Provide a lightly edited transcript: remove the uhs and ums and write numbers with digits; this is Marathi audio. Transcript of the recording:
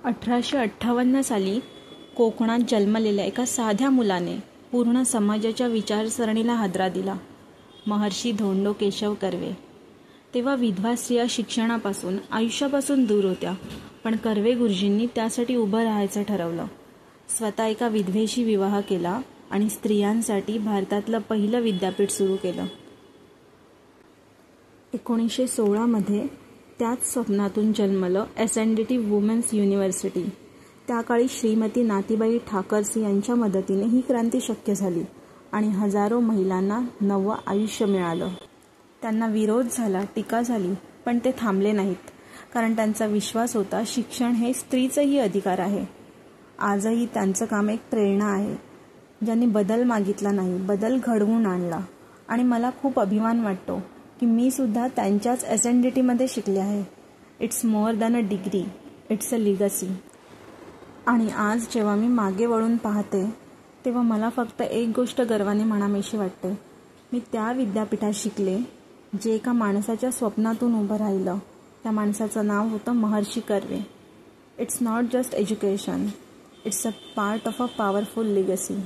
1858 साली कोकणात जन्मलेल्या एका साध्या मुलाने पूर्ण समाजाच्या विचारसरणीला हादरा दिला. महर्षी धोंडो केशव कर्वे. तेव्हा विधवा स्त्रिया शिक्षणापासून, आयुष्यापासून दूर होत्या, पण कर्वे गुरुजींनी त्यासाठी उभं राहायचं ठरवलं. स्वतः एका विधवेशी विवाह केला आणि स्त्रियांसाठी भारतातलं पहिलं विद्यापीठ सुरू केलं. 1916 मध्ये त्याच स्वप्नातून जन्मलं SNDT वुमेन्स युनिव्हर्सिटी. त्या काळी श्रीमती नातीबाई ठाकरसी यांच्या मदतीने ही क्रांती शक्य झाली आणि हजारो महिलांना नवं आयुष्य मिळालं. त्यांना विरोध झाला, टीका झाली, पण ते थांबले नाहीत, कारण त्यांचा विश्वास होता शिक्षण हे स्त्रीचंही अधिकार आहे. आजही त्यांचं काम एक प्रेरणा आहे, ज्यांनी बदल मागितला नाही, बदल घडवून आणला. आणि मला खूप अभिमान वाटतो की मी सुद्धा त्यांच्याच SNDT मध्ये शिकले आहे. It's more than a degree, it's a legacy. आणि आज जेव्हा मी मागे वळून पाहते तेव्हा मला फक्त एक गोष्ट गर्वाने म्हणावीशी वाटते. मी त्या विद्यापीठात शिकले जे एका माणसाच्या स्वप्नातून उभं राहिलं. त्या माणसाचं नाव होतं Maharshi Karve. It's not just education, it's a part of a powerful legacy.